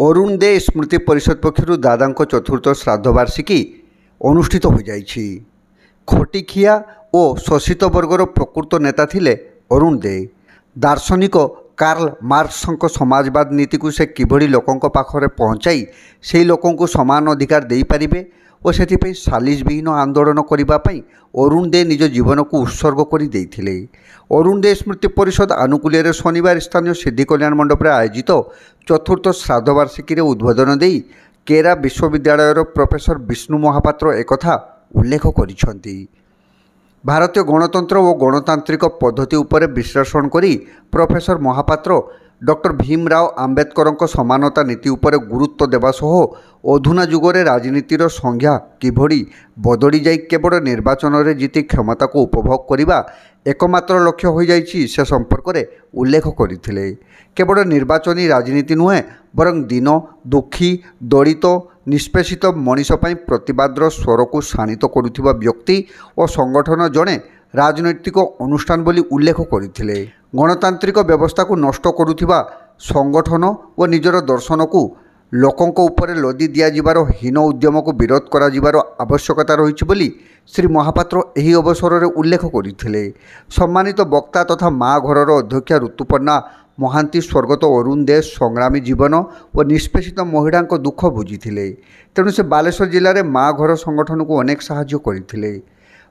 অরুণ দে স্মৃতি পরিষদ পক্ষর দাদাঙ্ক চতুর্থ শ্রাদ্ধবার্ষিকী অনুষ্ঠিত হয়ে যাইছি। খটিখিয়া ও শোষিত বর্গর প্রকৃত নেতা লে অরুণ দে। দার্শনিক কার্ল মার্কসଙ୍କ সমাজবাদ নীতিକୁ ସେ କିଭଳି ଲୋକଙ୍କ ପାଖରେ ପହଞ୍ଚାଇ ସେହି ଲୋକଙ୍କୁ ସମାନ ଅଧିକାର ଦେଇପାରିବେ ଓ ସେଥିପାଇଁ ସାଲିସବିହୀନ ଆନ୍ଦୋଳନ କରିବା ପାଇଁ ଅରୁଣ ଦେ ନିଜ ଜୀବନକୁ ଉତ୍ସର୍ଗ କରି ଦେଇଥିଲେ। ଅରୁଣ ଦେ ସ୍ମୃତି ପରିଷଦ ଆନୁକୂଲ୍ୟରେ ଶନିବାର ସ୍ଥାନୀୟ ସିଦ୍ଧି କଲ୍ୟାଣ ମଣ୍ଡପରେ ଆୟୋଜିତ ଚତୁର୍ଥ ଶ୍ରାଦ୍ଧବାର୍ଷିକୀରେ ଉଦ୍ବୋଧନ ଦେଇ କେରା ବିଶ୍ୱବିଦ୍ୟାଳୟର ପ୍ରଫେସର ବିଷ୍ଣୁ ମହାପାତ୍ର ଏକଥା ଉଲ୍ଲେଖ କରିଛନ୍ତି। ଭାରତୀୟ ଗଣତନ୍ତ୍ର ଓ ଗଣତାନ୍ତ୍ରିକ ପଦ୍ଧତି ଉପରେ ବିଶ୍ଳେଷଣ କରି ପ୍ରଫେସର ମହାପାତ୍ର ଡକ୍ଟର ଭୀମରାଓ ଆମ୍ବେଦକରଙ୍କ ସମାନତା ନୀତି ଉପରେ ଗୁରୁତ୍ୱ ଦେବା ସହ ଅଧୁନା ଯୁଗରେ ରାଜନୀତିର ସଂଜ୍ଞା କିଭଳି ବଦଳି ଯାଇ କେବଳ ନିର୍ବାଚନରେ ଜିତି କ୍ଷମତାକୁ ଉପଭୋଗ କରିବା ଏକମାତ୍ର ଲକ୍ଷ୍ୟ ହୋଇଯାଇଛି ସେ ସମ୍ପର୍କରେ ଉଲ୍ଲେଖ କରିଥିଲେ। କେବଳ ନିର୍ବାଚନୀ ରାଜନୀତି ନୁହେଁ ବରଂ ଦୀନ ଦୁଃଖୀ ଦଳିତ ନିଷ୍ପେଷିତ ମଣିଷ ପାଇଁ ପ୍ରତିବାଦର ସ୍ୱରକୁ ଶାଣିତ କରୁଥିବା ବ୍ୟକ୍ତି ଓ ସଂଗଠନ ଜଣେ ରାଜନୈତିକ ଅନୁଷ୍ଠାନ ବୋଲି ଉଲ୍ଲେଖ କରିଥିଲେ। ଗଣତାନ୍ତ୍ରିକ ବ୍ୟବସ୍ଥାକୁ ନଷ୍ଟ କରୁଥିବା ସଂଗଠନ ଓ ନିଜର ଦର୍ଶନକୁ ଲୋକଙ୍କ ଉପରେ ଲଦି ଦିଆଯିବାର ହୀନ ଉଦ୍ୟମକୁ ବିରୋଧ କରାଯିବାର ଆବଶ୍ୟକତା ରହିଛି ବୋଲି ଶ୍ରୀ ମହାପାତ୍ର ଏହି ଅବସରରେ ଉଲ୍ଲେଖ କରିଥିଲେ। ସମ୍ମାନିତ ବକ୍ତା ତଥା ମା ଘରର ଅଧ୍ୟକ୍ଷା ଋତୁପର୍ଣ୍ଣା ମହାନ୍ତି ସ୍ୱର୍ଗତ ଅରୁଣ ଦେ ସଂଗ୍ରାମୀ ଜୀବନ ଓ ନିଷ୍ପେଷିତ ମହିଳାଙ୍କ ଦୁଃଖ ବୁଝିଥିଲେ। ତେଣୁ ସେ ବାଲେଶ୍ୱର ଜିଲ୍ଲାରେ ମା ଘର ସଂଗଠନକୁ ଅନେକ ସାହାଯ୍ୟ କରିଥିଲେ।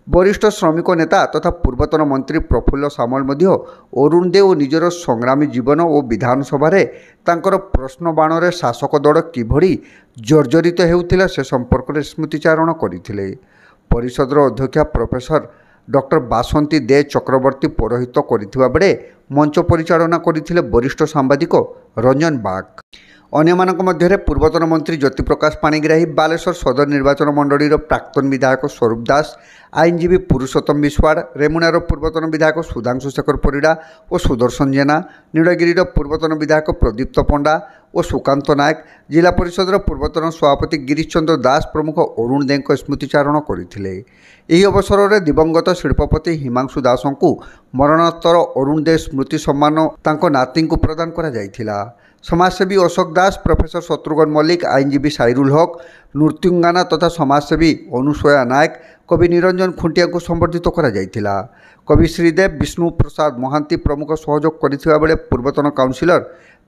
ବରିଷ୍ଠ ଶ୍ରମିକ ନେତା ତଥା ପୂର୍ବତନ ମନ୍ତ୍ରୀ ପ୍ରଫୁଲ୍ଲ ସାମଲ ମଧ୍ୟ ଅରୁଣ ଦେ ଓ ନିଜର ସଂଗ୍ରାମୀ ଜୀବନ ଓ ବିଧାନସଭାରେ ତାଙ୍କର ପ୍ରଶ୍ନବାଣରେ ଶାସକ ଦଳ କିଭଳି ଜର୍ଜରିତ ହେଉଥିଲା ସେ ସମ୍ପର୍କରେ ସ୍ମୃତିଚାରଣ କରିଥିଲେ। ପରିଷଦର ଅଧ୍ୟକ୍ଷା ପ୍ରଫେସର ଡକ୍ଟର ବାସନ୍ତୀ ଦେ ଚକ୍ରବର୍ତ୍ତୀ ପୌରୋହିତ୍ୟ କରିଥିବା ବେଳେ ମଞ୍ଚ ପରିଚାଳନା କରିଥିଲେ ବରିଷ୍ଠ ସାମ୍ବାଦିକ ରଞ୍ଜନ ବାଗ। ଅନ୍ୟମାନଙ୍କ ମଧ୍ୟରେ ପୂର୍ବତନ ମନ୍ତ୍ରୀ ଜ୍ୟୋତିପ୍ରକାଶ ପାଣିଗ୍ରାହୀ, ବାଲେଶ୍ୱର ସଦର ନିର୍ବାଚନ ମଣ୍ଡଳୀର ପ୍ରାକ୍ତନ ବିଧାୟକ ସ୍ୱରୂପ ଦାସ, ଆଇନଜୀବୀ ପୁରୁଷୋତ୍ତମ ବିଶ୍ୱାଳ, ରେମୁଣାର ପୂର୍ବତନ ବିଧାୟକ ସୁଧାଂଶୁ ଶେଖର ପରିଡ଼ା ଓ ସୁଦର୍ଶନ ଜେନା, ନୀଳଗିରିର ପୂର୍ବତନ ବିଧାୟକ ପ୍ରଦୀପ୍ତ ପଣ୍ଡା ଓ ସୁକାନ୍ତ ନାୟକ, ଜିଲ୍ଲା ପରିଷଦର ପୂର୍ବତନ ସଭାପତି ଗିରିଶ ଚନ୍ଦ୍ର ଦାସ ପ୍ରମୁଖ ଅରୁଣ ଦେଙ୍କ ସ୍ମୃତିଚାରଣ କରିଥିଲେ। ଏହି ଅବସରରେ ଦିବଙ୍ଗତ ଶିଳ୍ପପତି ହିମାଂଶୁ ଦାସଙ୍କୁ ମରଣୋତ୍ତର ଅରୁଣ ଦେ ସ୍ମୃତି ସମ୍ମାନ ତାଙ୍କ ନାତିଙ୍କୁ ପ୍ରଦାନ କରାଯାଇଥିଲା। ସମାଜସେବୀ ଅଶୋକ ଦାସ, ପ୍ରଫେସର ଶତ୍ରୁଘ୍ନ ମଲ୍ଲିକ, ଆଇନଜୀବୀ ସାଇରୁଲ ହକ୍, ନୃତ୍ୟୁଙ୍ଗାନା ତଥା ସମାଜସେବୀ ଅନୁସୟା ନାୟକ, କବି ନିରଞ୍ଜନ ଖୁଣ୍ଟିଆଙ୍କୁ ସମ୍ବର୍ଦ୍ଧିତ କରାଯାଇଥିଲା। କବି ଶ୍ରୀଦେବ, ବିଷ୍ଣୁ ପ୍ରସାଦ ମହାନ୍ତି ପ୍ରମୁଖ ସହଯୋଗ କରିଥିବା ବେଳେ ପୂର୍ବତନ କାଉନସିଲର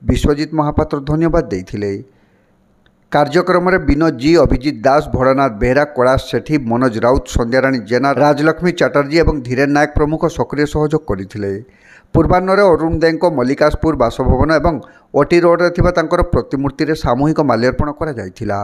ବିଶ୍ୱଜିତ ମହାପାତ୍ର ଧନ୍ୟବାଦ ଦେଇଥିଲେ। କାର୍ଯ୍ୟକ୍ରମରେ ବିନୋଦ ଜି, ଅଭିଜିତ ଦାସ, ଭୋଳାନାଥ ବେହେରା, କୈଳାସ ସେଠୀ, ମନୋଜ ରାଉତ, ସନ୍ଧ୍ୟାରାଣୀ ଜେନା, ରାଜଲକ୍ଷ୍ମୀ ଚାଟାର୍ଜୀ ଏବଂ ଧୀରେନ ନାୟକ ପ୍ରମୁଖ ସକ୍ରିୟ ସହଯୋଗ କରିଥିଲେ। ପୂର୍ବାହ୍ନରେ ଅରୁଣ ଦେଙ୍କ ମଲ୍ଲିକାଶପୁର ବାସଭବନ ଏବଂ ଓଟି ରୋଡ଼ରେ ଥିବା ତାଙ୍କର ପ୍ରତିମୂର୍ତ୍ତିରେ ସାମୂହିକ ମାଲ୍ୟାର୍ପଣ କରାଯାଇଥିଲା।